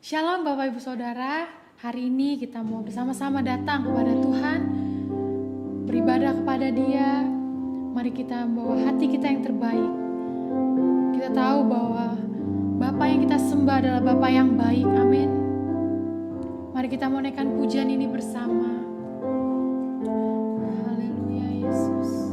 Shalom Bapak Ibu Saudara, hari ini kita mau bersama-sama datang kepada Tuhan, beribadah kepada Dia. Mari kita membawa hati kita yang terbaik. Kita tahu bahwa Bapa yang kita sembah adalah Bapa yang baik, amin. Mari kita mau naikkan pujian ini bersama. Haleluya Yesus.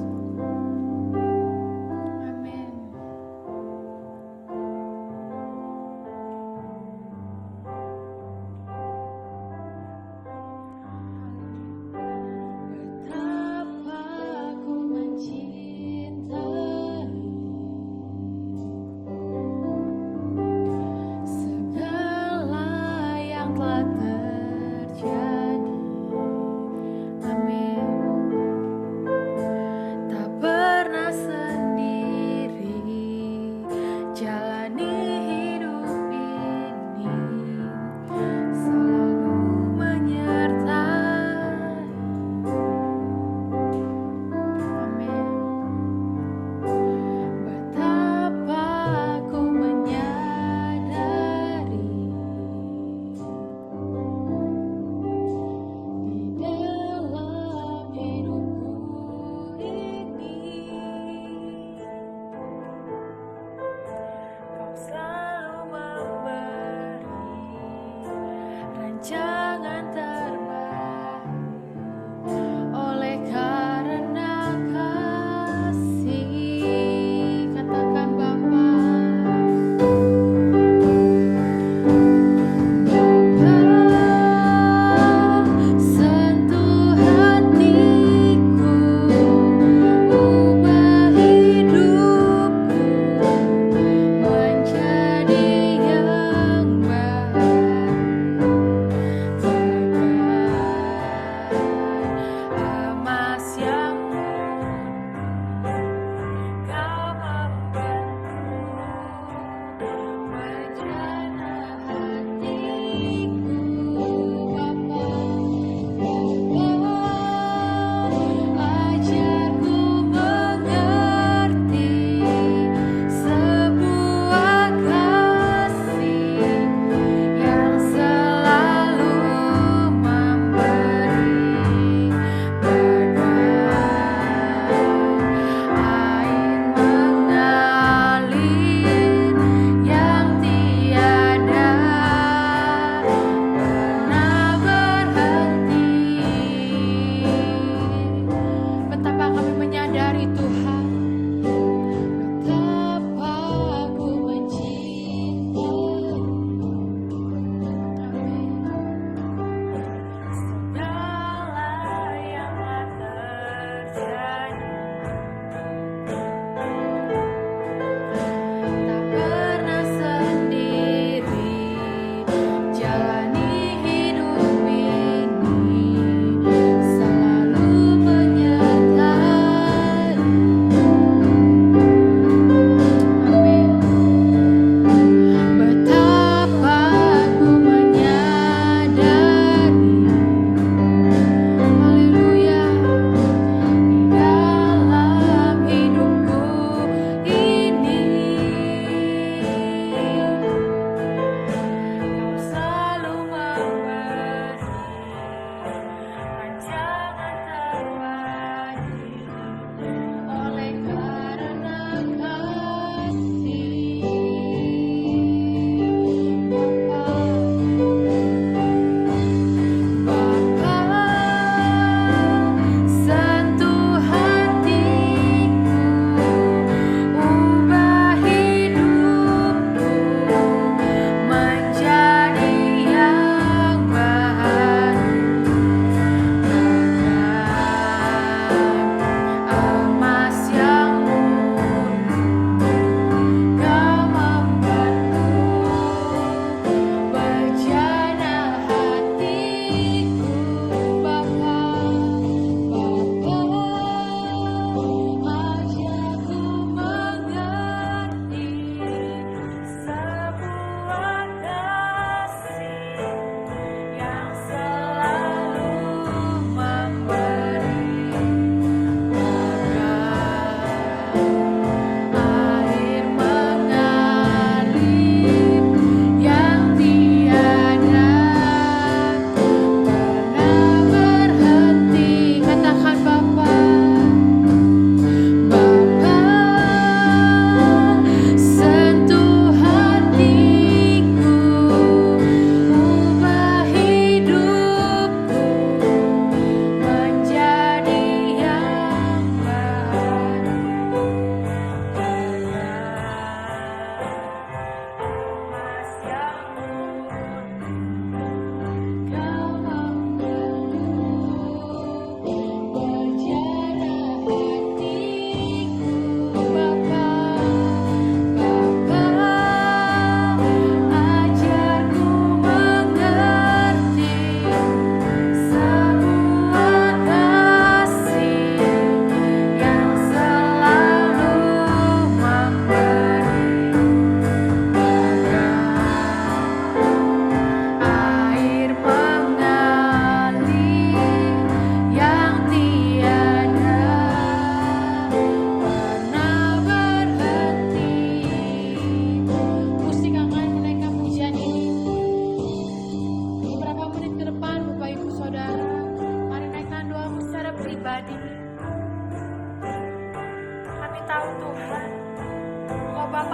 Segala yang telah terjadi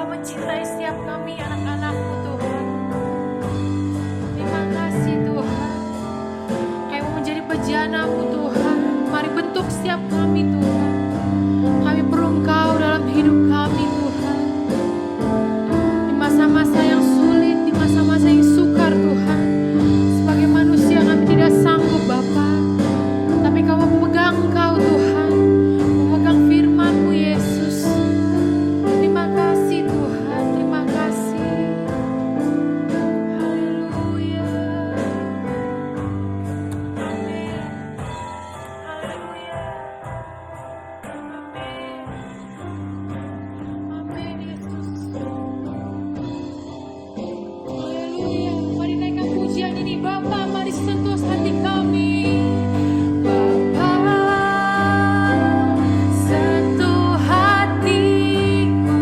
mencintai setiap kami anak-anak-Mu Tuhan. Terima kasih Tuhan. Kami mau menjadi pejana-Mu Tuhan. Mari bentuk setiap kami Tuhan. Kami perlu Engkau dalam hidup kami Tuhan. Di masa-masa yang sulit, di masa-masa yang sukar Tuhan. Sebagai manusia kami tidak sanggup Bapa. Tapi Kau mau pegang Engkau Tuhan. Memegang firman-Mu Yesus. Terima kasih Tuhan. Terima kasih. Haleluya. Amin. Haleluya. Amin. Amin Yesus. Haleluya. Mari naikkan pujian ini Bapa. Mari sentuh hati kami. Bapa, sentuh hatiku,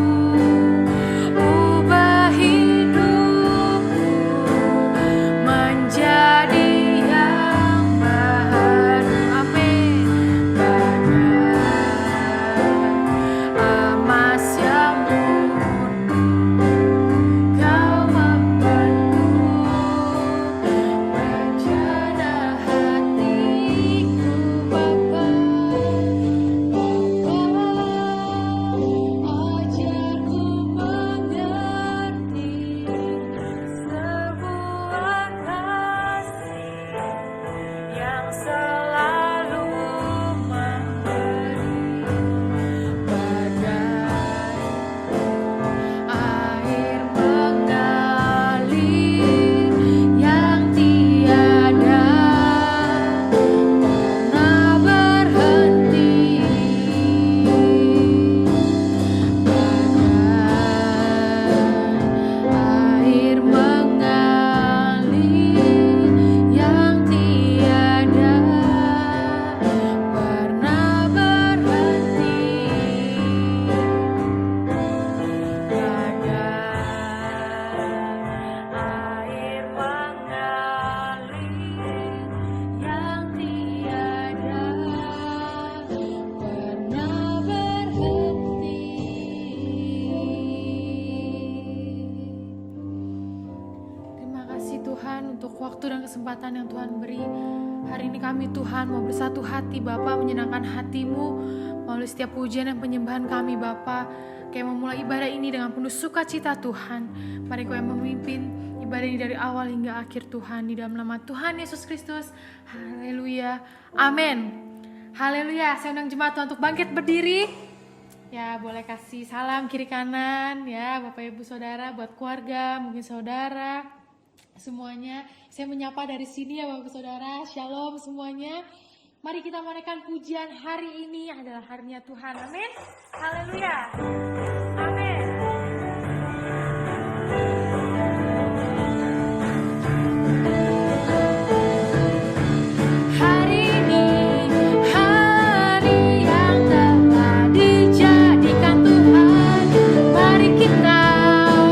ubah hidupku menjadi yang baru. Amin. Bagai emas yang murni, Kau membentuk rencana hatiku, Bapa. Ajarku mengerti sebuah kasih yang selalu memberi, bagai air mengalir yang tiada pernah berhenti, bagai air mengalir yang tiada pernah berhenti, bagai air mengalir yang tiada pernah berhenti. Terima kasih Tuhan untuk waktu dan kesempatan yang Tuhan beri. Hari ini kami Tuhan mau bersatu hati Bapa, menyenangkan hati-Mu melalui setiap pujian dan penyembahan kami Bapa. Kami memulai ibadah ini dengan penuh sukacita Tuhan. Mari Kau yang memimpin ibadah ini dari awal hingga akhir Tuhan. Di dalam nama Tuhan Yesus Kristus. Haleluya. Amin. Haleluya. Saya undang jemaat Tuhan untuk bangkit berdiri. Ya, boleh kasih salam kiri kanan ya Bapak Ibu Saudara, buat keluarga, mungkin saudara semuanya. Saya menyapa dari sini ya Bapak Saudara. Shalom semuanya. Mari kita menaikkan pujian hari ini adalah harinya Tuhan. Amin. Haleluya. Amin. Hari ini hari yang telah dijadikan Tuhan. Mari kita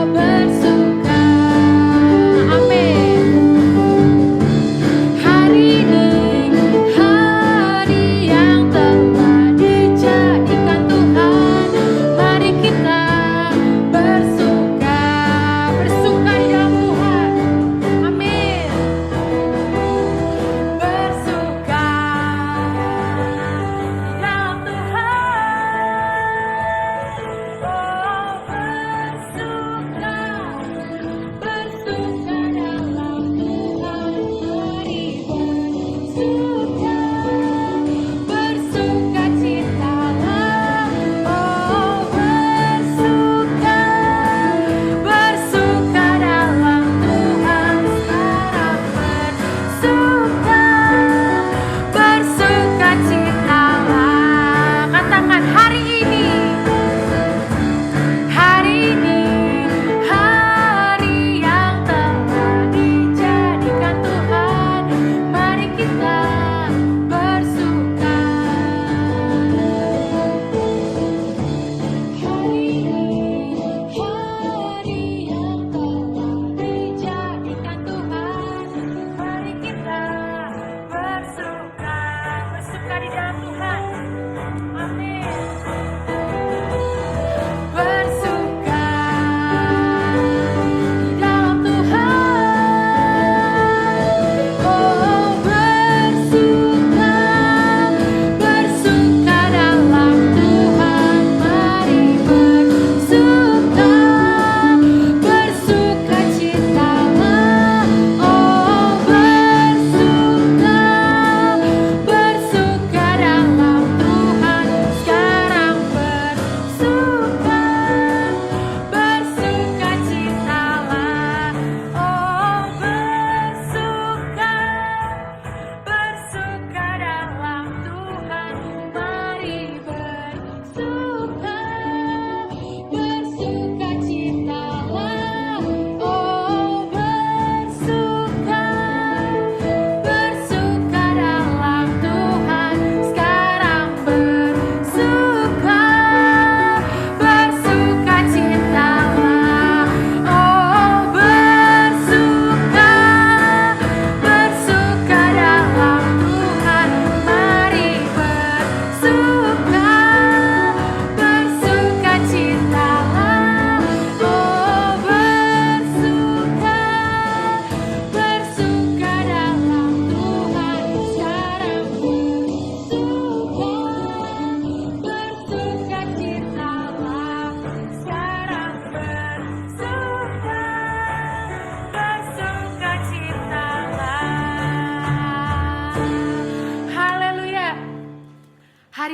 bersuka. Amin. Hari ini hari yang telah dijadikan Tuhan. Mari kita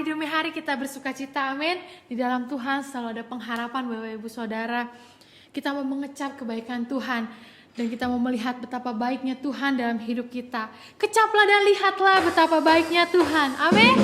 hari demi hari kita bersuka cita, amin. Di dalam Tuhan selalu ada pengharapan Bapak Ibu Saudara. Kita mau mengecap kebaikan Tuhan dan kita mau melihat betapa baiknya Tuhan dalam hidup kita. Kecaplah dan lihatlah betapa baiknya Tuhan, amin.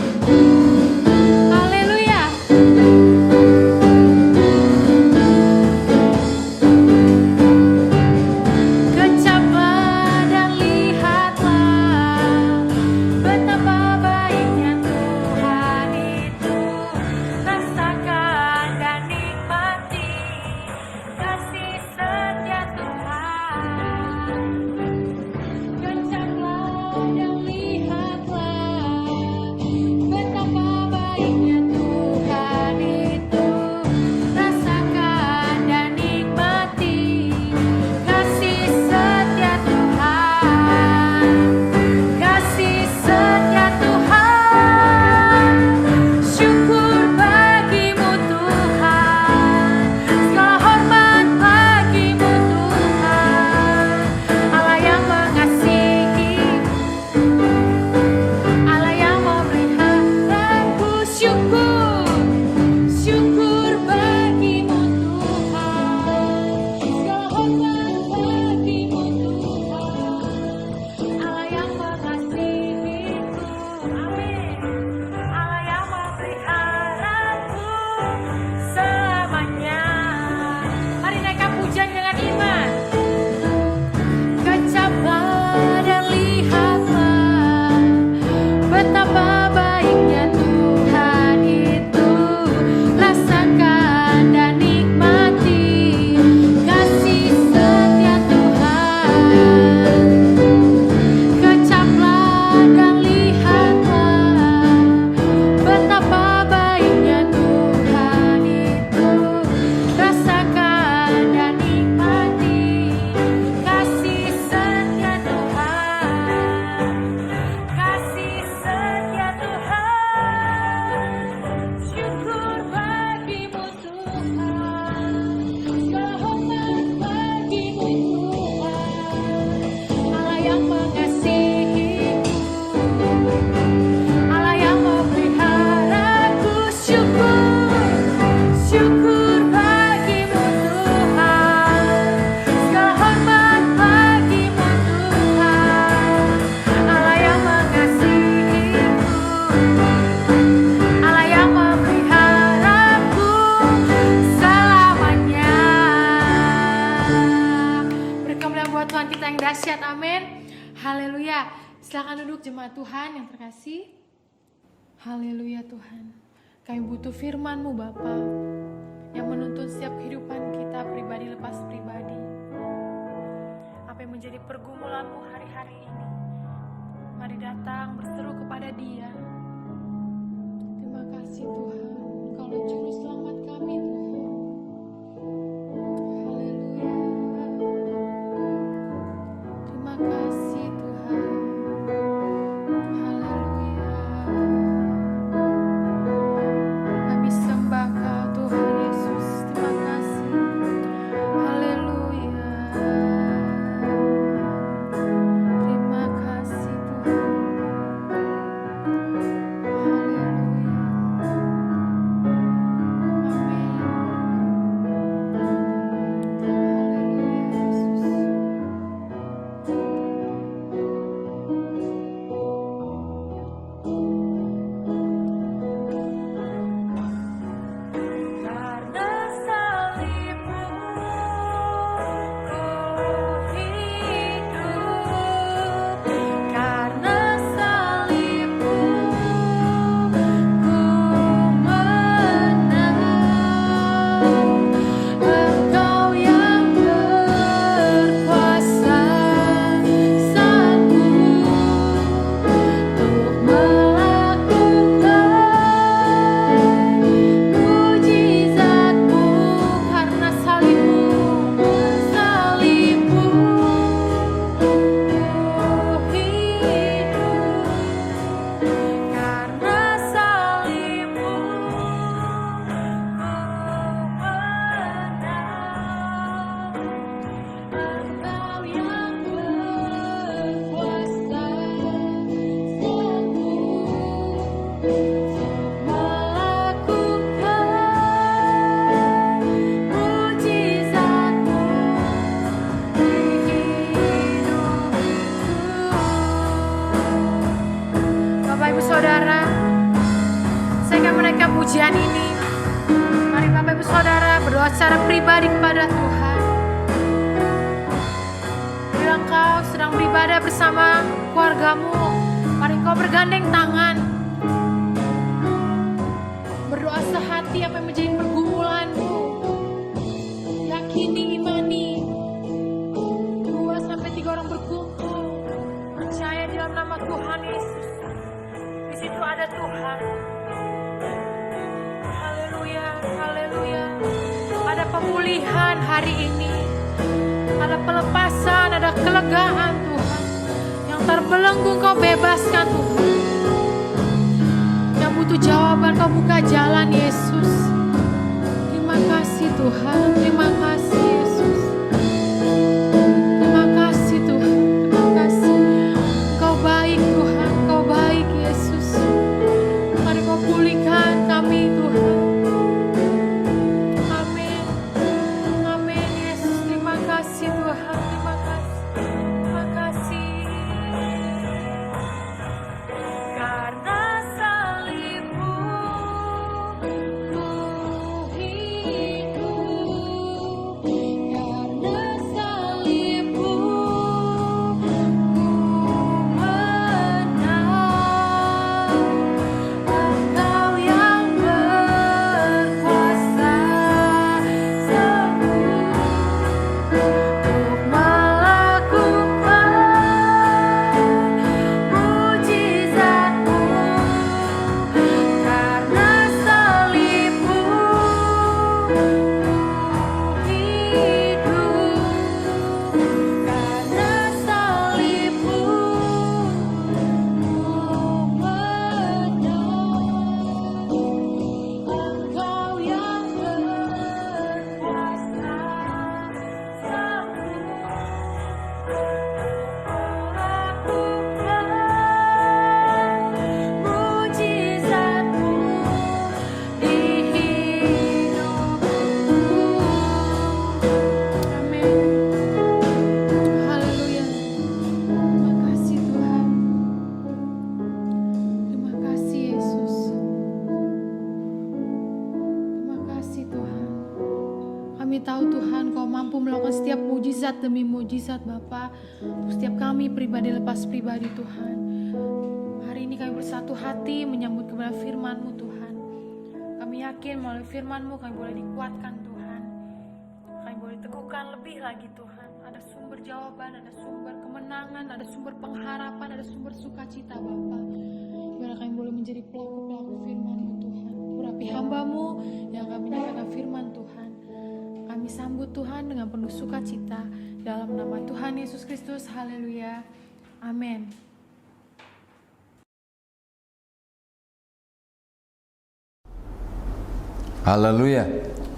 Haleluya. Silakan duduk jemaat Tuhan yang terkasih. Haleluya Tuhan. Kami butuh firman-Mu Bapa yang menuntun setiap kehidupan kita pribadi lepas pribadi. Apa yang menjadi pergumulan-Mu hari-hari ini, mari datang berseru kepada Dia. Terima kasih Tuhan, Engkaulah juru selamat kami Tuhan. Haleluya. Terima kasih Tuhan. Amin. pujian ini. Mari Bapak Ibu Saudara berdoa secara pribadi kepada Tuhan. Bila engkau sedang beribadah bersama keluargamu, mari engkau bergandeng tangan, berdoa sehati apa yang menjadi pergumulanmu. Yakini, imani. 2-3 orang berkumpul, percaya di dalam nama Tuhan Yesus. Di situ ada Tuhan. Haleluya, haleluya. Ada pemulihan hari ini, ada pelepasan, ada kelegaan Tuhan. Yang terbelenggu kau bebaskan Tuhan. Yang butuh jawaban kau buka jalan Yesus. Terima kasih Tuhan, terima kasih Yesus. Terima kasih Tuhan, terima kasih. Kau baik Tuhan, kau baik Yesus. Mari kau pulihkan kami Tuhan. Amin, amin Yesus. Terima kasih Tuhan, terima kasih, terima kasih. Karena salibmu ku hidup, karena salibmu ku menang. Engkau yang berkuasa sembuh untuk melakukan mujizatmu. Karena salibmu ku hidup, karena salibmu ku menang. Engkau yang berkuasa sembuh melakukan mujizatmu di hidupku. Amin. Haleluya. Terima kasih Tuhan. Terima kasih Yesus. Terima kasih Tuhan. Kami tahu Tuhan Kau mampu melakukan setiap mujizat demi mujizat Bapa untuk setiap kami pribadi lepas pribadi Tuhan. Hari ini kami bersatu hati menyambut kepada firman-Mu Tuhan. Kami yakin melalui firman-Mu kami boleh dikuatkan Tuhan. Kami boleh teguhkan lebih lagi Tuhan. Ada sumber jawaban, ada sumber kemenangan, ada sumber pengharapan, ada sumber sukacita Bapa. Biar kami boleh menjadi pelaku-pelaku firman-Mu Tuhan. Urapi hamba-Mu yang akan menyampaikan firman Tuhan. Kami sambut Tuhan dengan penuh sukacita dalam nama Tuhan Yesus Kristus. Haleluya. Amin. Haleluya.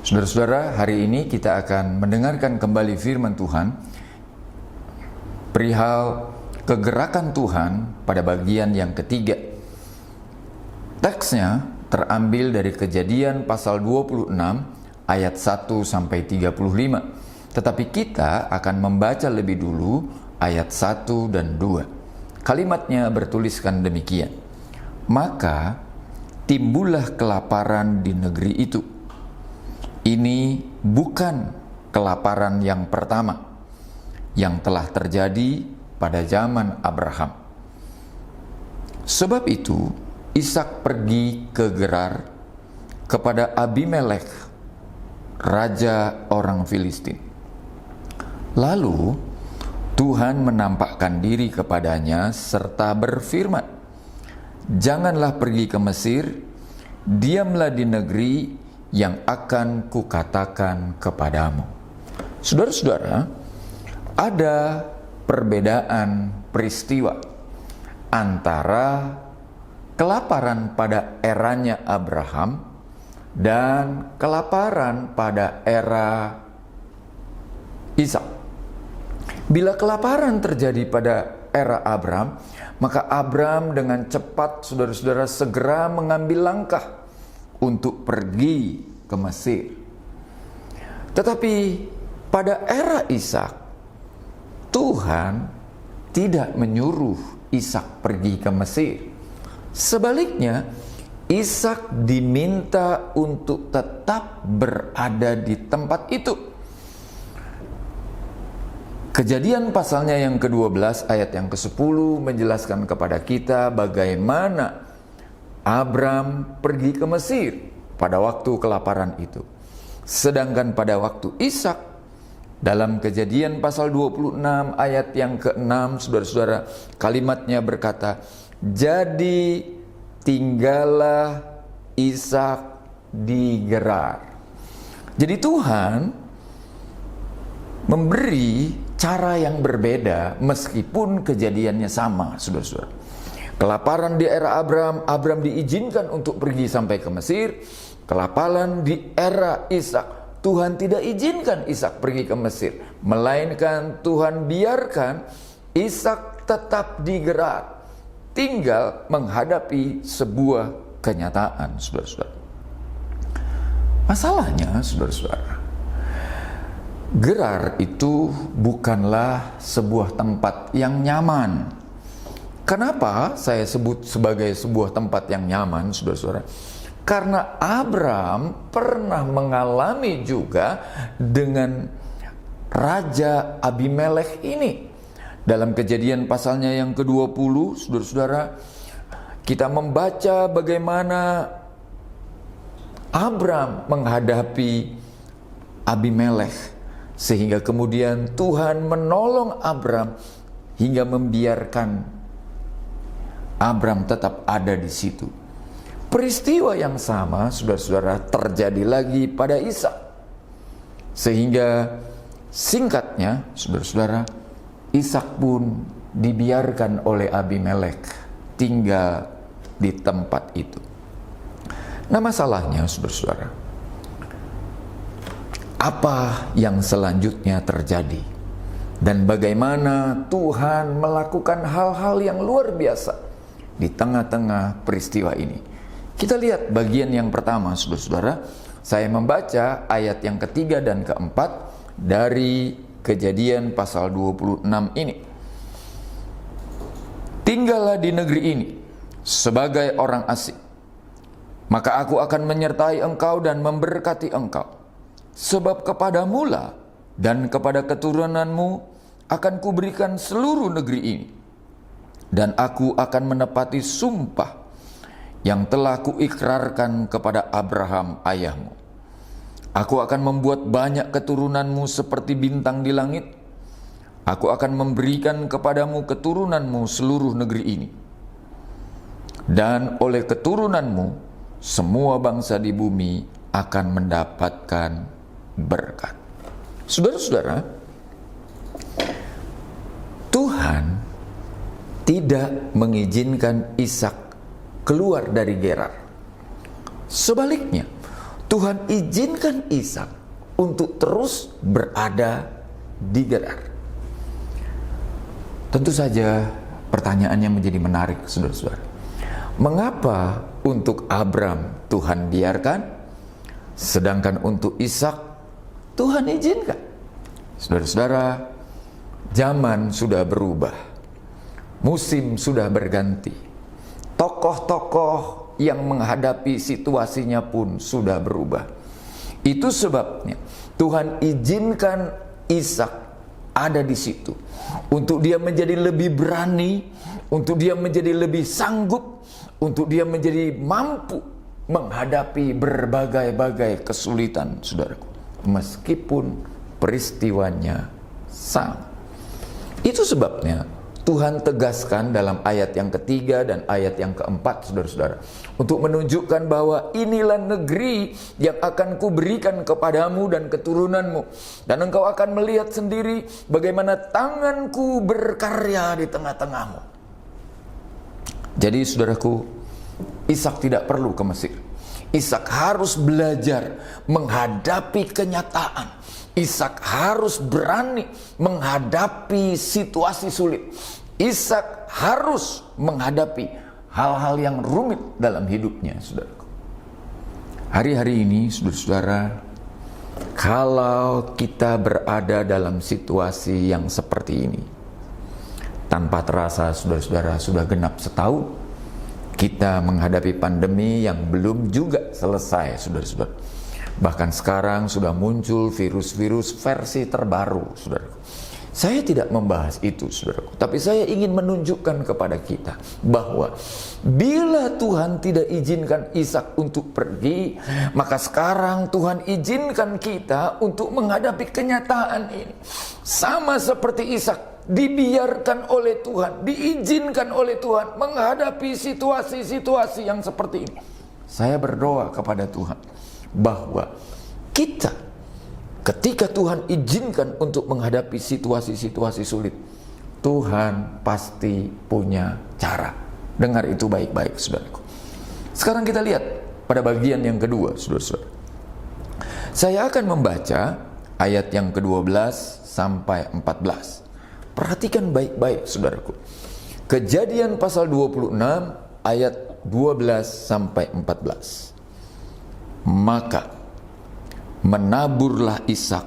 Saudara-saudara, hari ini kita akan mendengarkan kembali firman Tuhan perihal kegerakan Tuhan pada bagian yang ketiga. Teksnya terambil dari Kejadian pasal 26 ayat 1 sampai 35. Tetapi kita akan membaca lebih dulu ayat 1 dan 2. Kalimatnya bertuliskan demikian. Maka timbullah kelaparan di negeri itu. Ini bukan kelaparan yang pertama yang telah terjadi pada zaman Abraham. Sebab itu Ishak pergi ke Gerar kepada Abimelek, raja orang Filistin. Lalu Tuhan menampakkan diri kepadanya serta berfirman, "Janganlah pergi ke Mesir, diamlah di negeri yang akan kukatakan kepadamu." Saudara-saudara, ada perbedaan peristiwa antara kelaparan pada eranya Abraham dan kelaparan pada era Ishak. Bila kelaparan terjadi pada era Abraham, maka Abraham dengan cepat, saudara-saudara, segera mengambil langkah untuk pergi ke Mesir. Tetapi pada era Ishak, Tuhan tidak menyuruh Ishak pergi ke Mesir. Sebaliknya, Ishak diminta untuk tetap berada di tempat itu. Kejadian pasalnya yang ke-12 ayat yang ke-10 menjelaskan kepada kita bagaimana Abram pergi ke Mesir pada waktu kelaparan itu. Sedangkan pada waktu Ishak, dalam Kejadian pasal 26 ayat yang ke-6, saudara-saudara, kalimatnya berkata, jadi tinggallah Ishak di Gerar. Jadi Tuhan memberi cara yang berbeda meskipun kejadiannya sama, saudara-saudara. Kelaparan di era Abram diizinkan untuk pergi sampai ke Mesir. Kelaparan di era Ishak, Tuhan tidak izinkan Ishak pergi ke Mesir, melainkan Tuhan biarkan Ishak tetap di Gerar, tinggal menghadapi sebuah kenyataan, saudara-saudara. Masalahnya, saudara-saudara, Gerar itu bukanlah sebuah tempat yang nyaman. Kenapa saya sebut sebagai sebuah tempat yang nyaman, saudara-saudara? Karena Abram pernah mengalami juga dengan Raja Abimelekh ini. Dalam Kejadian pasalnya yang ke-20, saudara-saudara, kita membaca bagaimana Abram menghadapi Abimelekh, sehingga kemudian Tuhan menolong Abram hingga membiarkan Abram tetap ada di situ. Peristiwa yang sama, saudara-saudara, terjadi lagi pada Ishak. Sehingga singkatnya, saudara-saudara, Ishak pun dibiarkan oleh Abimelekh tinggal di tempat itu. Nah, masalahnya, saudara-saudara, apa yang selanjutnya terjadi? Dan bagaimana Tuhan melakukan hal-hal yang luar biasa di tengah-tengah peristiwa ini? Kita lihat bagian yang pertama, saudara-saudara. Saya membaca ayat yang ketiga dan keempat dari Kejadian pasal 26 ini. Tinggallah di negeri ini sebagai orang asing, maka aku akan menyertai engkau dan memberkati engkau. Sebab kepadamulah dan kepada keturunanmu akan kuberikan seluruh negeri ini. Dan aku akan menepati sumpah yang telah kuikrarkan kepada Abraham ayahmu. Aku akan membuat banyak keturunanmu seperti bintang di langit. Aku akan memberikan kepadamu keturunanmu seluruh negeri ini. Dan oleh keturunanmu semua bangsa di bumi akan mendapatkan berkat. Saudara-saudara, Tuhan tidak mengizinkan Ishak keluar dari Gerar. Sebaliknya, Tuhan izinkan Ishak untuk terus berada di Gerar. Tentu saja pertanyaannya menjadi menarik, saudara-saudara. Mengapa untuk Abram Tuhan biarkan, sedangkan untuk Ishak Tuhan izinkan? Saudara-saudara, zaman sudah berubah, musim sudah berganti, tokoh-tokoh yang menghadapi situasinya pun sudah berubah. Itu sebabnya Tuhan izinkan Ishak ada di situ, untuk dia menjadi lebih berani, untuk dia menjadi lebih sanggup, untuk dia menjadi mampu menghadapi berbagai-bagai kesulitan, saudaraku, meskipun peristiwanya sama. Itu sebabnya Tuhan tegaskan dalam ayat yang ketiga dan ayat yang keempat, saudara-saudara, untuk menunjukkan bahwa inilah negeri yang akan kuberikan kepadamu dan keturunanmu, dan engkau akan melihat sendiri bagaimana tanganku berkarya di tengah-tengahmu. Jadi saudaraku, Ishak tidak perlu ke Mesir. Ishak harus belajar menghadapi kenyataan. Ishak harus berani menghadapi situasi sulit. Ishak harus menghadapi hal-hal yang rumit dalam hidupnya, saudaraku. Hari-hari ini, saudara-saudara, kalau kita berada dalam situasi yang seperti ini, tanpa terasa, saudara-saudara, sudah genap setahun Kita menghadapi pandemi yang belum juga selesai, saudara-saudara. Bahkan sekarang sudah muncul virus-virus versi terbaru, saudara. Saya tidak membahas itu, saudaraku, tapi saya ingin menunjukkan kepada kita bahwa bila Tuhan tidak izinkan Ishak untuk pergi, maka sekarang Tuhan izinkan kita untuk menghadapi kenyataan ini. Sama seperti Ishak, dibiarkan oleh Tuhan, diizinkan oleh Tuhan menghadapi situasi-situasi yang seperti ini. Saya berdoa kepada Tuhan bahwa kita, ketika Tuhan izinkan untuk menghadapi situasi-situasi sulit, Tuhan pasti punya cara. Dengar itu baik-baik, saudaraku. Sekarang kita lihat pada bagian yang kedua, saudara-saudara. Saya akan membaca ayat yang ke-12 sampai 14. Perhatikan baik-baik, saudaraku. Kejadian pasal 26 ayat 12 sampai 14. Maka menaburlah Ishak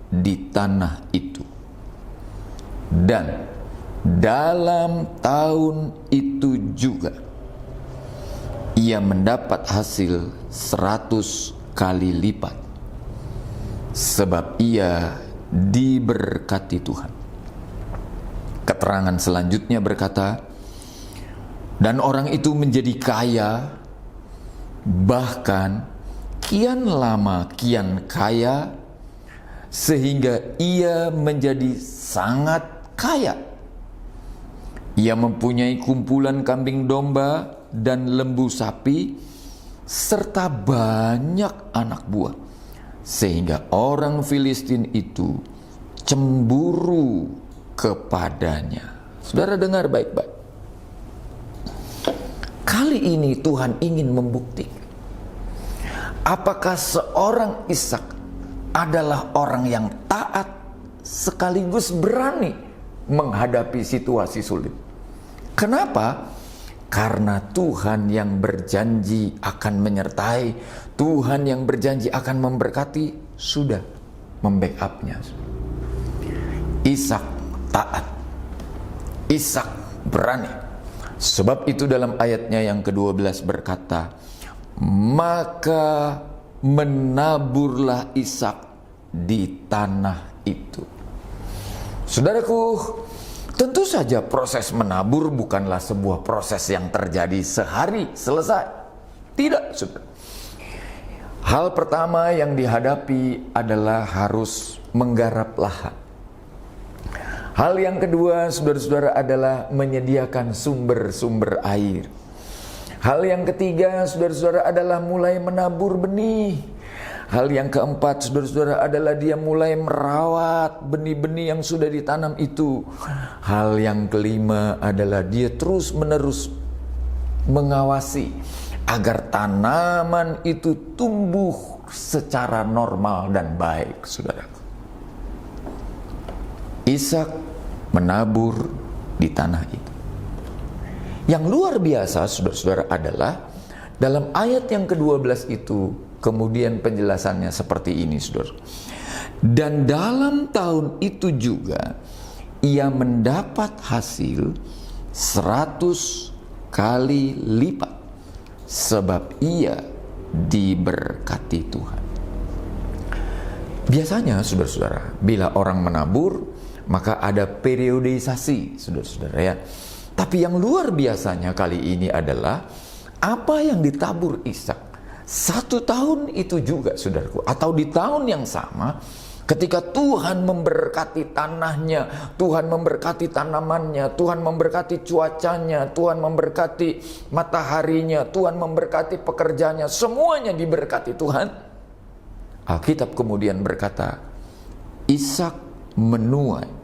di tanah itu, dan dalam tahun itu juga ia mendapat hasil 100 kali lipat, sebab ia diberkati Tuhan. Keterangan selanjutnya berkata, dan orang itu menjadi kaya, bahkan kian lama kian kaya, sehingga ia menjadi sangat kaya. Ia mempunyai kumpulan kambing domba dan lembu sapi, serta banyak anak buah, sehingga orang Filistin itu cemburu kepadanya. Saudara dengar baik-baik. Kali ini Tuhan ingin membuktikan apakah seorang Ishak adalah orang yang taat sekaligus berani menghadapi situasi sulit. Kenapa? Karena Tuhan yang berjanji akan menyertai, Tuhan yang berjanji akan memberkati, sudah membackupnya. Ishak taat, Ishak berani. Sebab itu dalam ayatnya yang ke-12 berkata, maka menaburlah Ishak di tanah itu. Saudaraku, tentu saja proses menabur bukanlah sebuah proses yang terjadi sehari selesai. Tidak, saudara. Hal pertama yang dihadapi adalah harus menggarap lahan. Hal yang kedua, saudara-saudara, adalah menyediakan sumber-sumber air. Hal yang ketiga, saudara-saudara, adalah mulai menabur benih. Hal yang keempat, saudara-saudara, adalah dia mulai merawat benih-benih yang sudah ditanam itu. Hal yang kelima adalah dia terus-menerus mengawasi agar tanaman itu tumbuh secara normal dan baik, saudara. Ishak menabur di tanah itu. Yang luar biasa, saudara-saudara, adalah dalam ayat yang ke-12 itu, kemudian penjelasannya seperti ini, saudara. Dan dalam tahun itu juga, ia mendapat hasil 100 kali lipat, sebab ia diberkati Tuhan. Biasanya, saudara-saudara, bila orang menabur, maka ada periodisasi, saudara-saudara, ya. Tapi yang luar biasanya kali ini adalah apa yang ditabur Ishak 1 tahun itu juga, saudaraku, atau di tahun yang sama, ketika Tuhan memberkati tanahnya, Tuhan memberkati tanamannya, Tuhan memberkati cuacanya, Tuhan memberkati mataharinya, Tuhan memberkati pekerjaannya, semuanya diberkati Tuhan. Alkitab kemudian berkata, Ishak menuai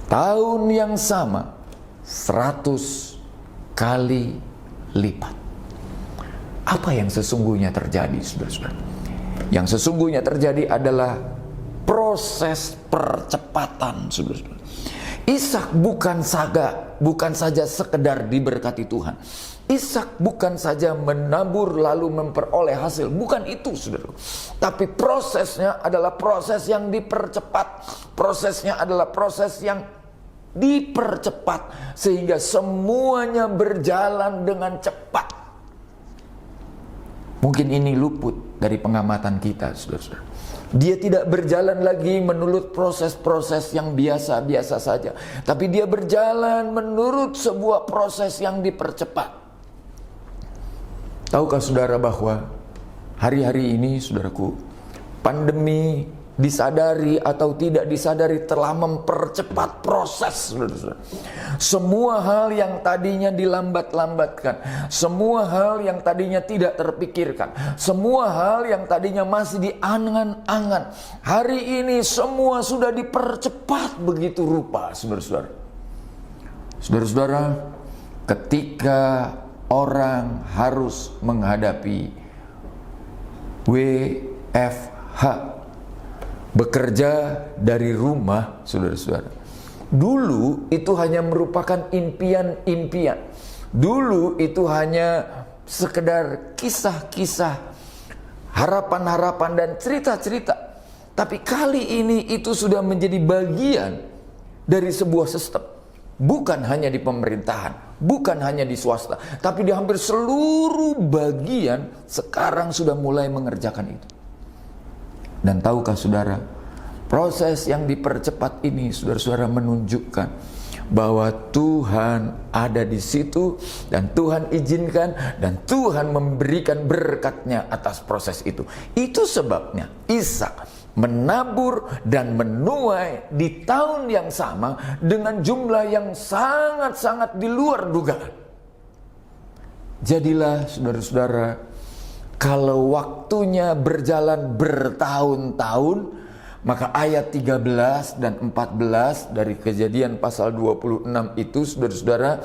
tahun yang sama 100 kali lipat. Apa yang sesungguhnya terjadi, saudara-saudara? Yang sesungguhnya terjadi adalah proses percepatan, saudara-saudara. Ishak bukan saja sekedar diberkati Tuhan. Ishak bukan saja menabur lalu memperoleh hasil, bukan itu, saudara. Tapi prosesnya adalah proses yang dipercepat. Prosesnya adalah proses yang dipercepat sehingga semuanya berjalan dengan cepat. Mungkin ini luput dari pengamatan kita, saudara-saudara. Dia tidak berjalan lagi menurut proses-proses yang biasa-biasa saja, tapi dia berjalan menurut sebuah proses yang dipercepat. Tahukah saudara bahwa hari-hari ini, saudaraku, pandemi disadari atau tidak disadari telah mempercepat proses, saudara-saudara. Semua hal yang tadinya dilambat-lambatkan, semua hal yang tadinya tidak terpikirkan, semua hal yang tadinya masih diangan-angan, hari ini semua sudah dipercepat begitu rupa, saudara-saudara. Saudara-saudara, ketika orang harus menghadapi WFH, bekerja dari rumah, saudara-saudara. Dulu itu hanya merupakan impian-impian. Dulu itu hanya sekedar kisah-kisah, harapan-harapan dan cerita-cerita. Tapi kali ini itu sudah menjadi bagian dari sebuah sistem. Bukan hanya di pemerintahan, bukan hanya di swasta, tapi di hampir seluruh bagian sekarang sudah mulai mengerjakan itu. Dan tahukah saudara, proses yang dipercepat ini, saudara-saudara, menunjukkan bahwa Tuhan ada di situ dan Tuhan izinkan dan Tuhan memberikan berkatnya atas proses itu. Itu sebabnya Ishak menabur dan menuai di tahun yang sama dengan jumlah yang sangat-sangat di luar dugaan. Jadilah, saudara-saudara, kalau waktunya berjalan bertahun-tahun, maka ayat 13 dan 14 dari Kejadian pasal 26 itu, saudara-saudara,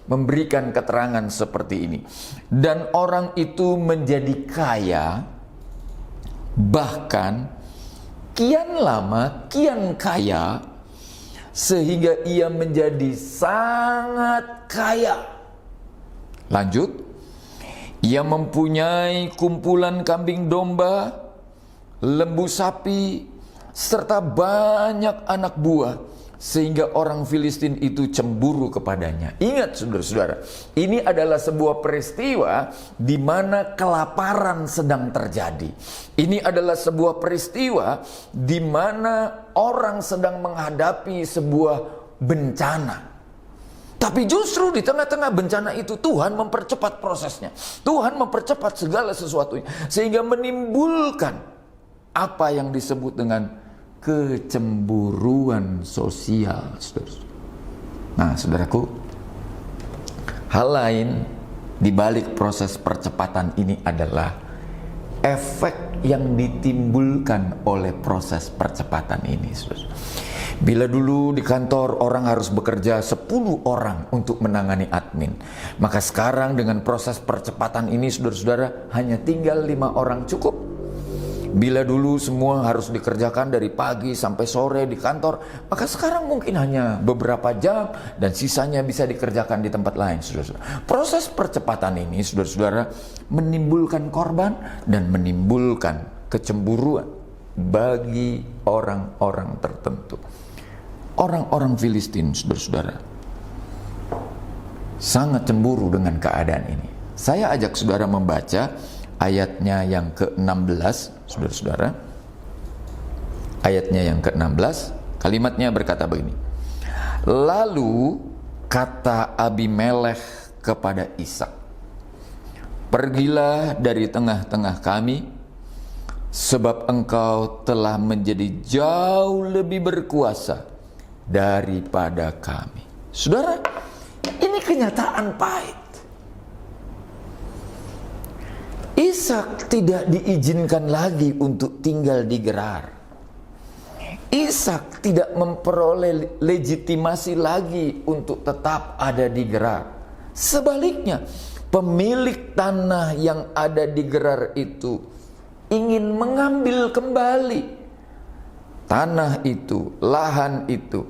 memberikan keterangan seperti ini. Dan orang itu menjadi kaya, bahkan kian lama kian kaya, sehingga ia menjadi sangat kaya. Lanjut. Ia mempunyai kumpulan kambing domba, lembu sapi, serta banyak anak buah, sehingga orang Filistin itu cemburu kepadanya. Ingat, saudara-saudara, ini adalah sebuah peristiwa di mana kelaparan sedang terjadi. Ini adalah sebuah peristiwa di mana orang sedang menghadapi sebuah bencana. Tapi justru di tengah-tengah bencana itu Tuhan mempercepat prosesnya. Tuhan mempercepat segala sesuatunya, sehingga menimbulkan apa yang disebut dengan kecemburuan sosial. Nah, saudaraku, hal lain di balik proses percepatan ini adalah efek yang ditimbulkan oleh proses percepatan ini, saudara. Bila dulu di kantor orang harus bekerja 10 orang untuk menangani admin, maka sekarang dengan proses percepatan ini, saudara-saudara, hanya tinggal 5 orang cukup. Bila dulu semua harus dikerjakan dari pagi sampai sore di kantor, maka sekarang mungkin hanya beberapa jam dan sisanya bisa dikerjakan di tempat lain, saudara-saudara. Proses percepatan ini, saudara-saudara, menimbulkan korban dan menimbulkan kecemburuan bagi orang-orang tertentu. Orang-orang Filistin, saudara-saudara, sangat cemburu dengan keadaan ini. Saya ajak saudara membaca ayatnya yang ke-16, saudara-saudara. Ayatnya yang ke-16, kalimatnya berkata begini. Lalu kata Abimelekh kepada Ishak, pergilah dari tengah-tengah kami, sebab engkau telah menjadi jauh lebih berkuasa daripada kami. Saudara, ini kenyataan pahit. Ishak tidak diizinkan lagi untuk tinggal di Gerar. Ishak tidak memperoleh legitimasi lagi untuk tetap ada di Gerar. Sebaliknya, pemilik tanah yang ada di Gerar itu ingin mengambil kembali tanah itu, lahan itu,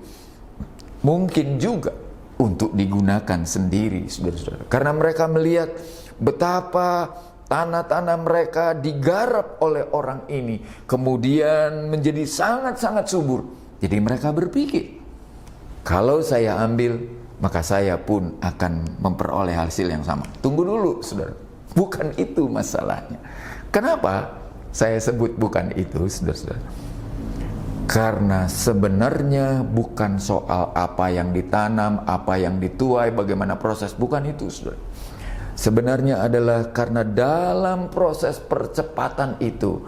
mungkin juga untuk digunakan sendiri, saudara-saudara. Karena mereka melihat betapa tanah-tanah mereka digarap oleh orang ini, kemudian menjadi sangat-sangat subur. Jadi mereka berpikir, Kalau saya ambil, maka saya pun akan memperoleh hasil yang sama. Tunggu dulu, saudara. Bukan itu masalahnya. Kenapa saya sebut bukan itu, saudara-saudara? Karena sebenarnya bukan soal apa yang ditanam, apa yang dituai, bagaimana proses. Bukan itu, saudara. Sebenarnya adalah karena dalam proses percepatan itu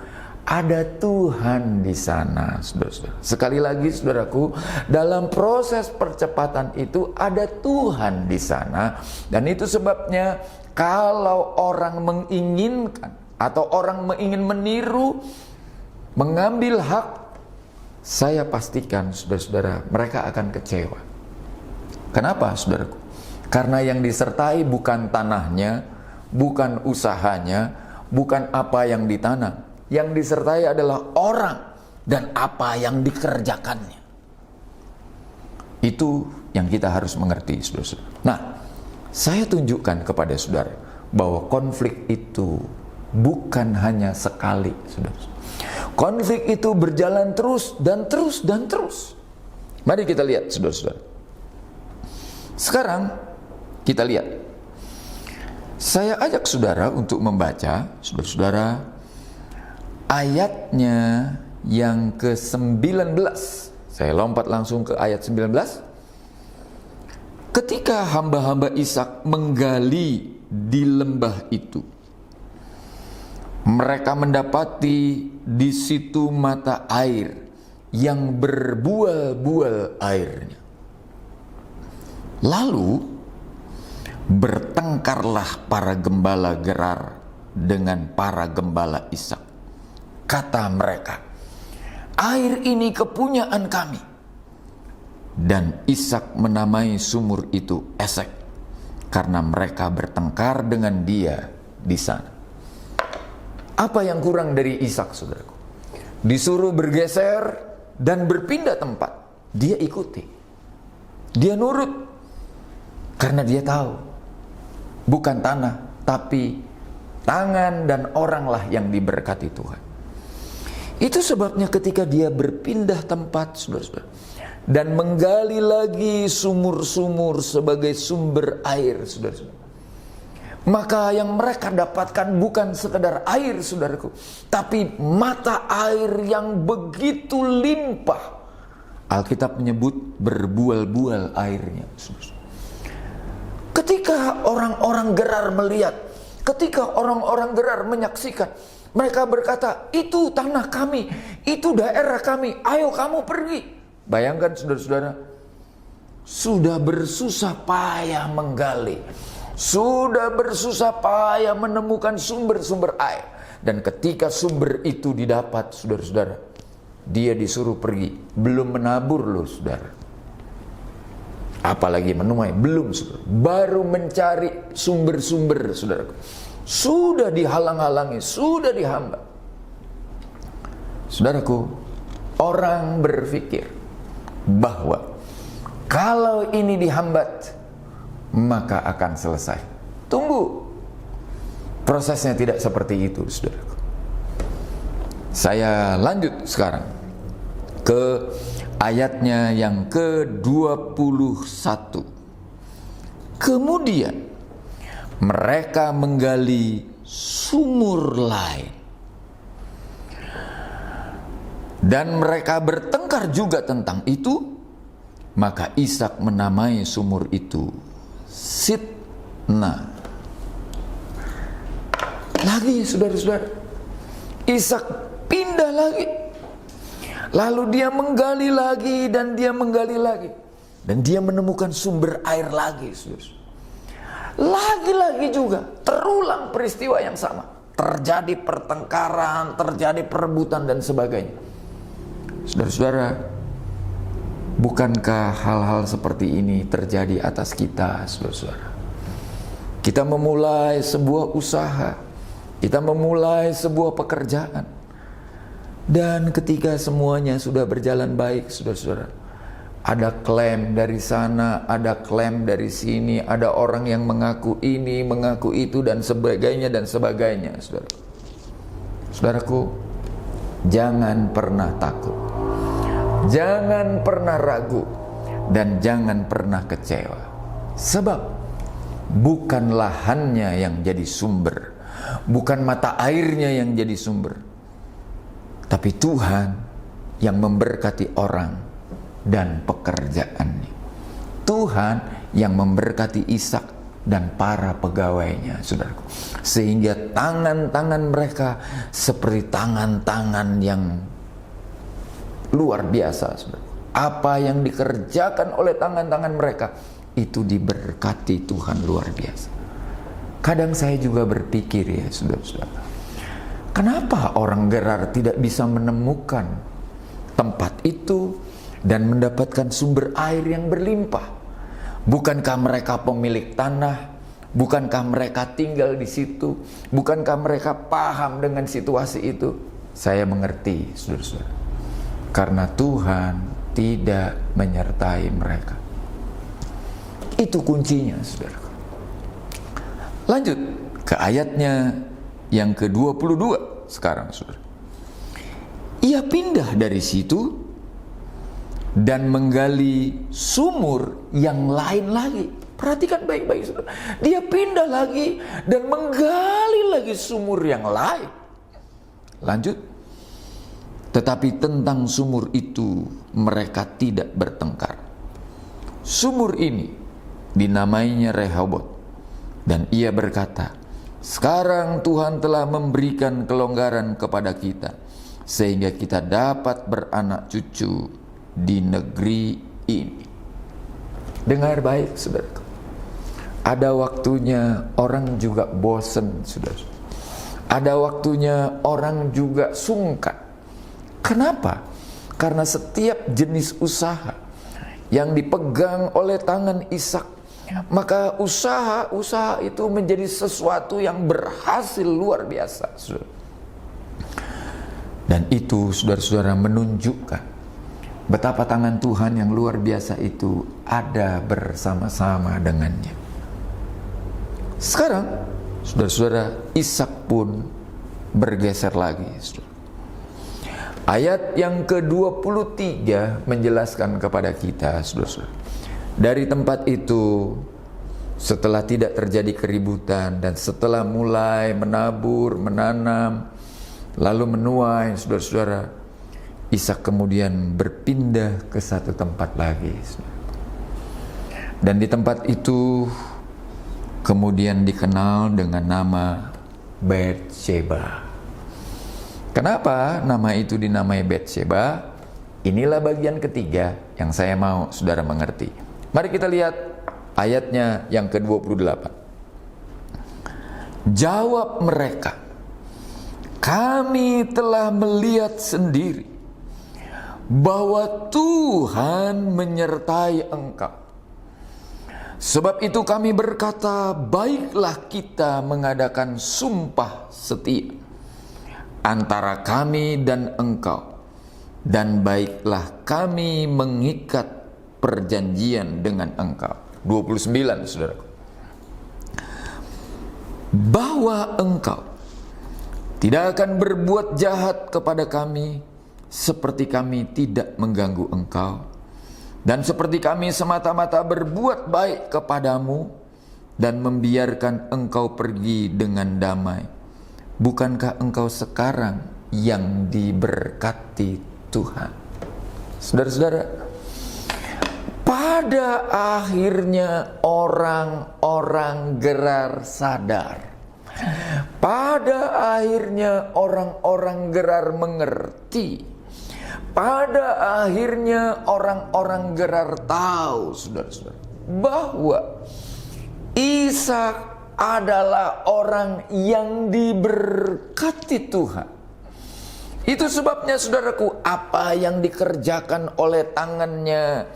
ada Tuhan di sana, saudara-saudara. Sekali lagi, saudaraku, dalam proses percepatan itu ada Tuhan di sana. Dan itu sebabnya kalau orang menginginkan atau orang ingin meniru, mengambil hak, saya pastikan, saudara-saudara, mereka akan kecewa. Kenapa, saudaraku? Karena yang disertai bukan tanahnya, bukan usahanya, bukan apa yang ditanam. Yang disertai adalah orang dan apa yang dikerjakannya. Itu yang kita harus mengerti, saudara-saudara. Nah, saya tunjukkan kepada saudara bahwa konflik itu bukan hanya sekali, saudara. Konflik itu berjalan terus dan terus dan terus. Mari kita lihat, saudara-saudara. Sekarang kita lihat. Saya ajak saudara untuk membaca, saudara-saudara, ayatnya yang ke-19. Saya lompat langsung ke ayat 19. Ketika hamba-hamba Ishak menggali di lembah itu, mereka mendapati di situ mata air yang berbual-bual airnya. Lalu bertengkarlah para gembala Gerar dengan para gembala Ishak. Kata mereka, air ini kepunyaan kami. Dan Ishak menamai sumur itu Esek, karena mereka bertengkar dengan dia di sana. Apa yang kurang dari Ishak, saudaraku? Disuruh bergeser dan berpindah tempat, dia ikuti. Dia nurut, karena dia tahu bukan tanah, tapi tangan dan oranglah yang diberkati Tuhan. Itu sebabnya ketika dia berpindah tempat, saudara-saudara, dan menggali lagi sumur-sumur sebagai sumber air, saudara-saudara, maka yang mereka dapatkan bukan sekedar air, saudaraku, tapi mata air yang begitu limpah. Alkitab menyebut berbual-bual airnya, saudara. Ketika orang-orang Gerar melihat, ketika orang-orang Gerar menyaksikan, mereka berkata, itu tanah kami, itu daerah kami, ayo kamu pergi. Bayangkan, saudara-saudara, sudah bersusah payah menggali, sudah bersusah payah menemukan sumber-sumber air. Dan ketika sumber itu didapat, saudara-saudara, dia disuruh pergi. Belum menabur loh, saudara, apalagi menuai, belum, saudara. Baru mencari sumber-sumber, saudara, sudah dihalang-halangi, sudah dihambat. Saudaraku, orang berpikir bahwa kalau ini dihambat, maka akan selesai. Tunggu, prosesnya tidak seperti itu, saudaraku. Saya lanjut sekarang ke ayatnya yang ke-21. Kemudian mereka menggali sumur lain, dan mereka bertengkar juga tentang itu. Maka Ishak menamai sumur itu Sitna. Lagi, saudara-saudara, Ishak pindah lagi. Lalu dia menggali lagi dan dia menggali lagi, dan dia menemukan sumber air lagi, saudara. Lagi-lagi juga terulang peristiwa yang sama. Terjadi pertengkaran, terjadi perebutan dan sebagainya. Saudara-saudara, bukankah hal-hal seperti ini terjadi atas kita, saudara-saudara? Kita memulai sebuah usaha, kita memulai sebuah pekerjaan, dan ketika semuanya sudah berjalan baik, saudara-saudara, ada klaim dari sana, ada klaim dari sini, ada orang yang mengaku ini, mengaku itu, dan sebagainya, dan sebagainya, saudara. Saudaraku, jangan pernah takut, jangan pernah ragu, dan jangan pernah kecewa. Sebab bukan lahannya yang jadi sumber, bukan mata airnya yang jadi sumber, tapi Tuhan yang memberkati orang dan pekerjaannya. Tuhan yang memberkati Ishak dan para pegawainya, saudaraku, sehingga tangan-tangan mereka seperti tangan-tangan yang luar biasa, saudaraku. Apa yang dikerjakan oleh tangan-tangan mereka itu diberkati Tuhan luar biasa. Kadang saya juga berpikir, ya saudara-saudara, kenapa orang Gerar tidak bisa menemukan tempat itu dan mendapatkan sumber air yang berlimpah? Bukankah mereka pemilik tanah? Bukankah mereka tinggal di situ? Bukankah mereka paham dengan situasi itu? Saya mengerti, saudara-saudara, karena Tuhan tidak menyertai mereka. Itu kuncinya, saudara. Lanjut ke ayatnya yang ke-22 sekarang, saudara. Ia pindah dari situ dan menggali sumur yang lain lagi. Perhatikan baik-baik, saudara. Dia pindah lagi dan menggali lagi sumur yang lain. Lanjut. Tetapi tentang sumur itu mereka tidak bertengkar. Sumur ini dinamainya Rehobot, dan ia berkata, sekarang Tuhan telah memberikan kelonggaran kepada kita, sehingga kita dapat beranak cucu di negeri ini. Dengar baik, saudara. Ada waktunya orang juga bosan, saudara. Ada waktunya orang juga sungkan. Kenapa? Karena setiap jenis usaha yang dipegang oleh tangan Ishak, maka usaha itu menjadi sesuatu yang berhasil luar biasa, saudara. Dan itu, saudara-saudara, menunjukkan betapa tangan Tuhan yang luar biasa itu ada bersama-sama dengannya. Sekarang, saudara-saudara, Ishak pun bergeser lagi, saudara. Ayat yang ke-23 menjelaskan kepada kita, saudara-saudara, dari tempat itu, setelah tidak terjadi keributan dan setelah mulai menabur, menanam, lalu menuai, saudara-saudara, Ishak kemudian berpindah ke satu tempat lagi, saudara. Dan di tempat itu kemudian dikenal dengan nama Betsheba. Kenapa nama itu dinamai Betsheba? Inilah bagian ketiga yang saya mau saudara mengerti. Mari kita lihat ayatnya yang ke-28. Jawab mereka, kami telah melihat sendiri bahwa Tuhan menyertai engkau. Sebab itu kami berkata, baiklah kita mengadakan sumpah setia antara kami dan engkau, dan baiklah kami mengikat perjanjian dengan engkau. 29, saudara. Bahwa engkau tidak akan berbuat jahat kepada kami, seperti kami tidak mengganggu engkau, dan seperti kami semata-mata berbuat baik kepadamu dan membiarkan engkau pergi dengan damai. Bukankah engkau sekarang yang diberkati Tuhan? Saudara-saudara, pada akhirnya orang-orang Gerar sadar. Pada akhirnya orang-orang Gerar mengerti. Pada akhirnya orang-orang Gerar tahu, saudara-saudara, bahwa Ishak adalah orang yang diberkati Tuhan. Itu sebabnya, saudaraku, apa yang dikerjakan oleh tangannya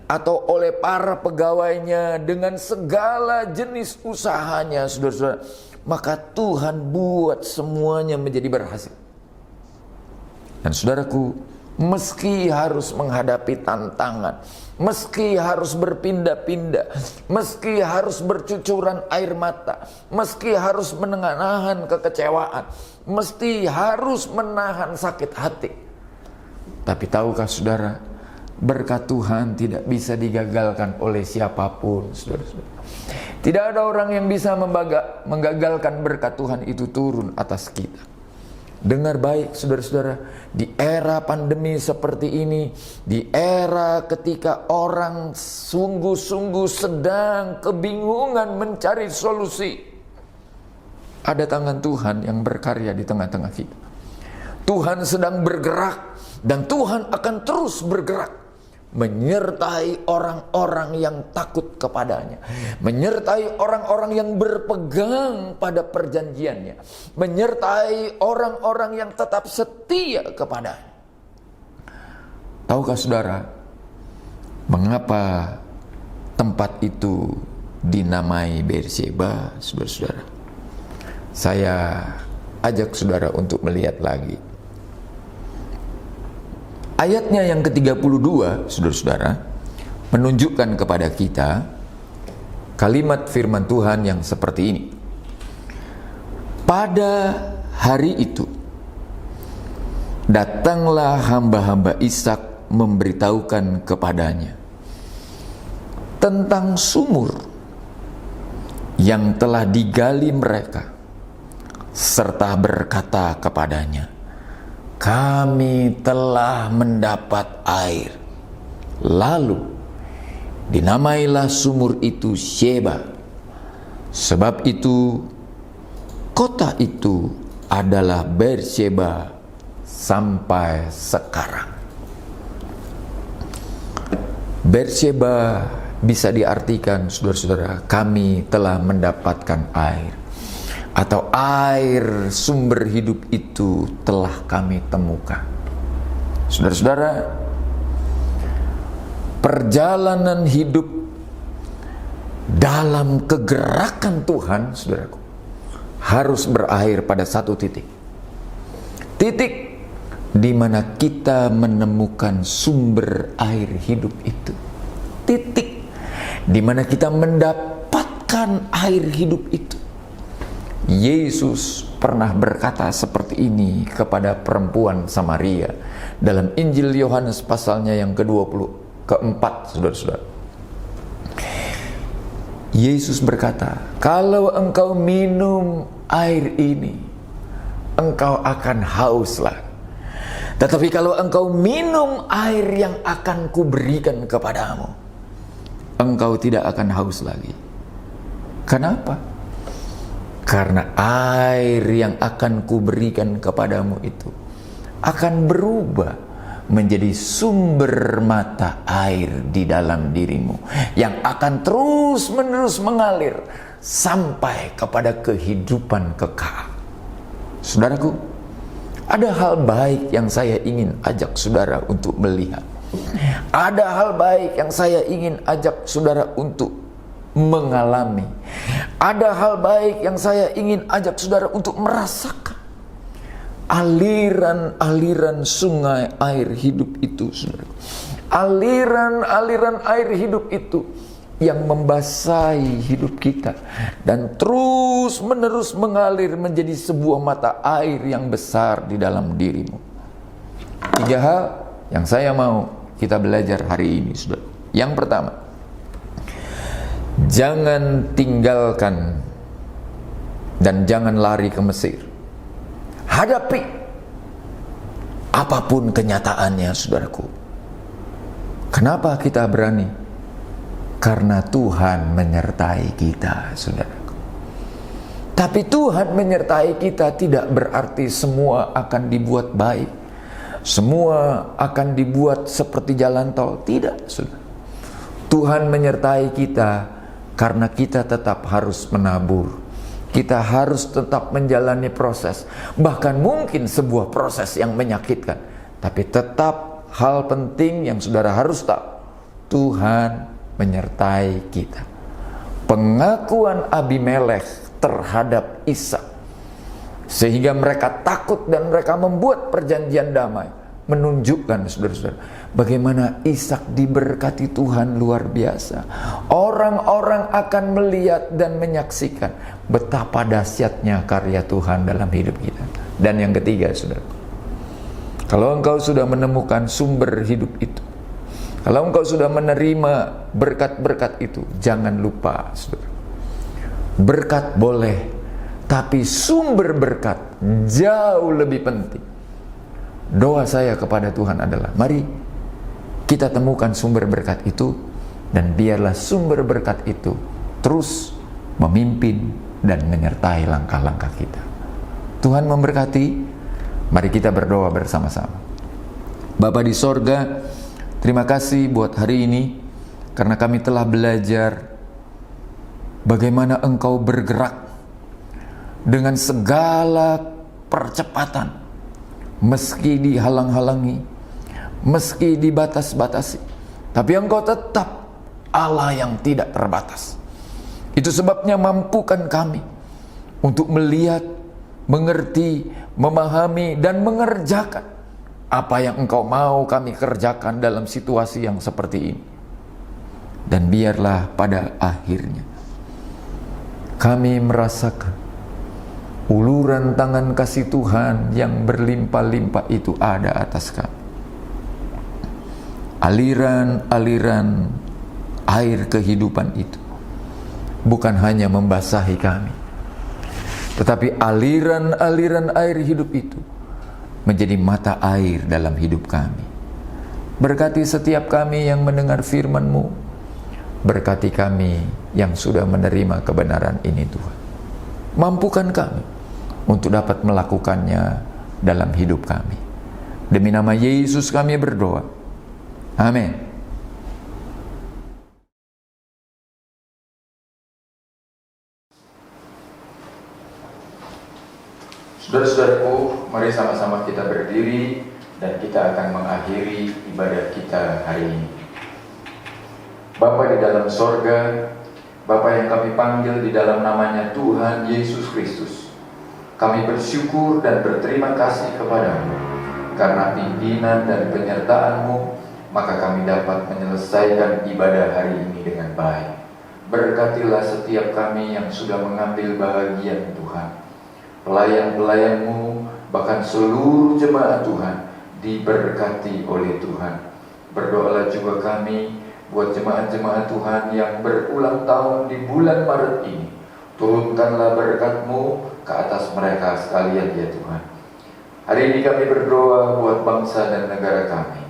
atau oleh para pegawainya dengan segala jenis usahanya, saudara-saudara, maka Tuhan buat semuanya menjadi berhasil. Dan saudaraku, meski harus menghadapi tantangan, meski harus berpindah-pindah, meski harus bercucuran air mata, meski harus menahan kekecewaan, meski harus menahan sakit hati, tapi tahukah saudara, berkat Tuhan tidak bisa digagalkan oleh siapapun, saudara-saudara. Tidak ada orang yang bisa menggagalkan berkat Tuhan itu turun atas kita. Dengar baik, saudara-saudara, di era pandemi seperti ini, di era ketika orang sungguh-sungguh sedang kebingungan mencari solusi, ada tangan Tuhan yang berkarya di tengah-tengah kita. Tuhan sedang bergerak dan Tuhan akan terus bergerak, menyertai orang-orang yang takut kepadanya, menyertai orang-orang yang berpegang pada perjanjiannya, menyertai orang-orang yang tetap setia kepadanya. Tahukah saudara, mengapa tempat itu dinamai Beersheba, saudara-saudara? Saya ajak saudara untuk melihat lagi. Ayatnya yang ke-32, saudara-saudara, menunjukkan kepada kita kalimat firman Tuhan yang seperti ini. Pada hari itu, datanglah hamba-hamba Ishak memberitahukan kepadanya tentang sumur yang telah digali mereka, serta berkata kepadanya, kami telah mendapat air. Lalu dinamailah sumur itu Sheba. Sebab itu kota itu adalah Beersheba sampai sekarang. Beersheba bisa diartikan, saudara-saudara, kami telah mendapatkan air, atau air sumber hidup itu telah kami temukan. Saudara-saudara, perjalanan hidup dalam kegerakan Tuhan, saudaraku, harus berakhir pada satu titik. Titik di mana kita menemukan sumber air hidup itu. Titik di mana kita mendapatkan air hidup itu. Yesus pernah berkata seperti ini kepada perempuan Samaria dalam Injil Yohanes pasalnya yang ke-24, saudara-saudara. Yesus berkata, kalau engkau minum air ini, engkau akan haus lagi. Tetapi kalau engkau minum air yang akan kuberikan kepadamu, engkau tidak akan haus lagi. Kenapa? Karena air yang akan kuberikan kepadamu itu akan berubah menjadi sumber mata air di dalam dirimu, yang akan terus-menerus mengalir sampai kepada kehidupan kekal. Saudaraku, ada hal baik yang saya ingin ajak saudara untuk melihat. Ada hal baik yang saya ingin ajak saudara untuk mengalami. Ada hal baik yang saya ingin ajak saudara untuk merasakan. Aliran-aliran sungai air hidup itu, saudara. Aliran-aliran air hidup itu yang membasahi hidup kita dan terus menerus mengalir menjadi sebuah mata air yang besar di dalam dirimu. 3 hal yang saya mau kita belajar hari ini, saudara. Yang pertama, jangan tinggalkan dan jangan lari ke Mesir. Hadapi apapun kenyataannya, saudaraku. Kenapa kita berani? Karena Tuhan menyertai kita, saudaraku. Tapi Tuhan menyertai kita tidak berarti semua akan dibuat baik, semua akan dibuat seperti jalan tol. Tidak, saudara. Tuhan menyertai kita karena kita tetap harus menabur. Kita harus tetap menjalani proses. Bahkan mungkin sebuah proses yang menyakitkan. Tapi tetap hal penting yang saudara harus tahu, Tuhan menyertai kita. Pengakuan Abimelekh terhadap Ishak, sehingga mereka takut dan mereka membuat perjanjian damai, menunjukkan, saudara-saudara, bagaimana Ishak diberkati Tuhan luar biasa. Orang-orang akan melihat dan menyaksikan betapa dahsyatnya karya Tuhan dalam hidup kita. Dan yang ketiga, saudara, kalau engkau sudah menemukan sumber hidup itu, Kalau engkau sudah menerima berkat-berkat itu, jangan lupa, saudara. Berkat boleh, tapi sumber berkat jauh lebih penting. Doa saya kepada Tuhan adalah, mari kita temukan sumber berkat itu, dan biarlah sumber berkat itu terus memimpin dan menyertai langkah-langkah kita. Tuhan memberkati. Mari kita berdoa bersama-sama. Bapa di sorga, terima kasih buat hari ini, karena kami telah belajar bagaimana Engkau bergerak dengan segala percepatan, meski dihalang-halangi, meski dibatas-batasi, tapi Engkau tetap Allah yang tidak terbatas. Itu sebabnya mampukan kami untuk melihat, mengerti, memahami, dan mengerjakan apa yang Engkau mau kami kerjakan dalam situasi yang seperti ini. Dan biarlah pada akhirnya kami merasakan uluran tangan kasih Tuhan yang berlimpah-limpah itu ada atas kami. Aliran-aliran air kehidupan itu bukan hanya membasahi kami, tetapi aliran-aliran air hidup itu menjadi mata air dalam hidup kami. Berkati setiap kami yang mendengar firman-Mu. Berkati kami yang sudah menerima kebenaran ini, Tuhan. Mampukan kami untuk dapat melakukannya dalam hidup kami. Demi nama Yesus kami berdoa. Amin. Saudara-saudaraku, mari sama-sama kita berdiri dan kita akan mengakhiri ibadah kita hari ini. Bapa di dalam sorga, Bapa yang kami panggil di dalam namanya Tuhan Yesus Kristus, kami bersyukur dan berterima kasih kepadamu karena pimpinan dan penyertaan-Mu, maka kami dapat menyelesaikan ibadah hari ini dengan baik. Berkatilah setiap kami yang sudah mengambil bahagian, Tuhan. Pelayan-pelayan-Mu, bahkan seluruh jemaat Tuhan, diberkati oleh Tuhan. Berdoalah juga kami buat jemaat-jemaat Tuhan yang berulang tahun di bulan Maret ini. Turunkanlah berkat-Mu ke atas mereka sekalian, ya Tuhan. Hari ini kami berdoa buat bangsa dan negara kami.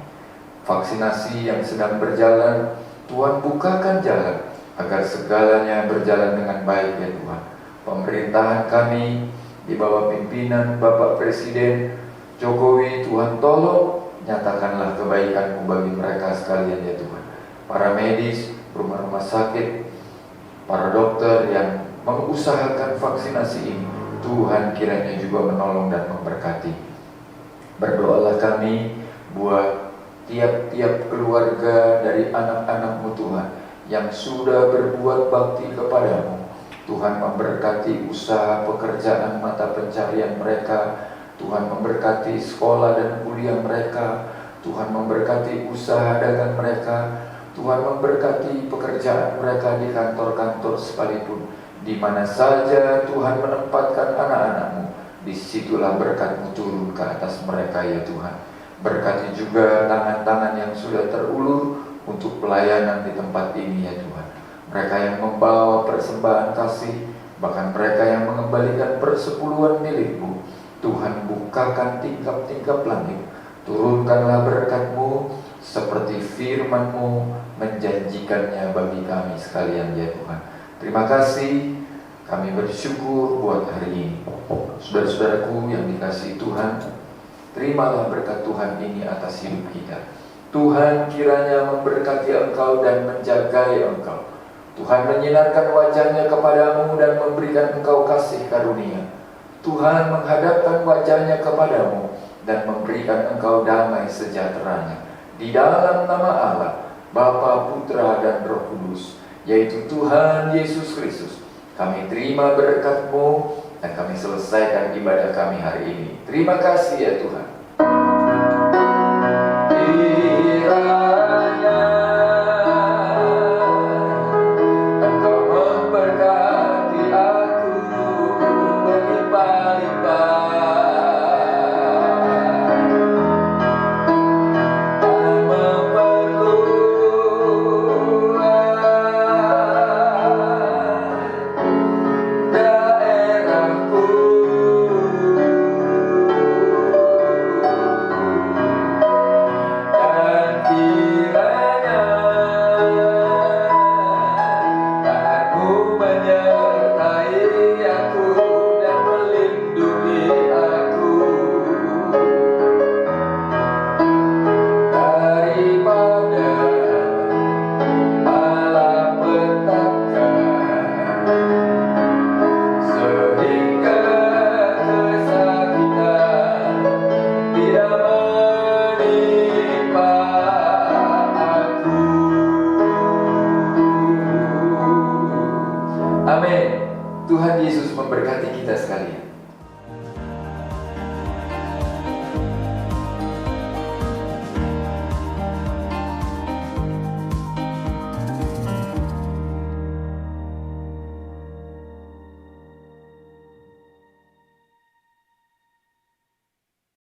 Vaksinasi yang sedang berjalan, Tuhan bukakan jalan agar segalanya berjalan dengan baik, ya Tuhan. Pemerintahan kami di bawah pimpinan Bapak Presiden Jokowi, Tuhan tolong nyatakanlah kebaikan-Mu bagi mereka sekalian, ya Tuhan. Para medis, rumah-rumah sakit, para dokter yang mengusahakan vaksinasi ini, Tuhan kiranya juga menolong dan memberkati. Berdoalah kami buat tiap-tiap keluarga dari anak-anak-Mu Tuhan yang sudah berbuat bakti kepadamu. Tuhan memberkati usaha pekerjaan mata pencarian mereka. Tuhan memberkati sekolah dan kuliah mereka. Tuhan memberkati usaha dagang mereka. Tuhan memberkati pekerjaan mereka di kantor-kantor sekalipun. Di mana saja Tuhan menempatkan anak-anak-Mu, disitulah berkat-Mu turun ke atas mereka, ya Tuhan. Berkati juga tangan-tangan yang sudah terulur untuk pelayanan di tempat ini, ya Tuhan. Mereka yang membawa persembahan kasih, bahkan mereka yang mengembalikan persepuluhan milik-Mu, Tuhan bukakan tingkap-tingkap langit. Turunkanlah berkat-Mu seperti firman-Mu menjanjikannya bagi kami sekalian, ya Tuhan. Terima kasih, kami bersyukur buat hari ini. Saudara-saudaraku yang dikasihi Tuhan, terimalah berkat Tuhan ini atas hidup kita. Tuhan kiranya memberkati engkau dan menjagai engkau. Tuhan menyinarkan wajah-Nya kepadamu dan memberikan engkau kasih karunia. Tuhan menghadapkan wajah-Nya kepadamu dan memberikan engkau damai sejahtera-Nya. Di dalam nama Allah, Bapa, Putra, dan Roh Kudus, yaitu Tuhan Yesus Kristus, kami terima berkat-Mu dan kami selesaikan ibadah kami hari ini. Terima kasih, ya Tuhan. Tak memerlukan Tuhan Yesus memberkati kita sekalian.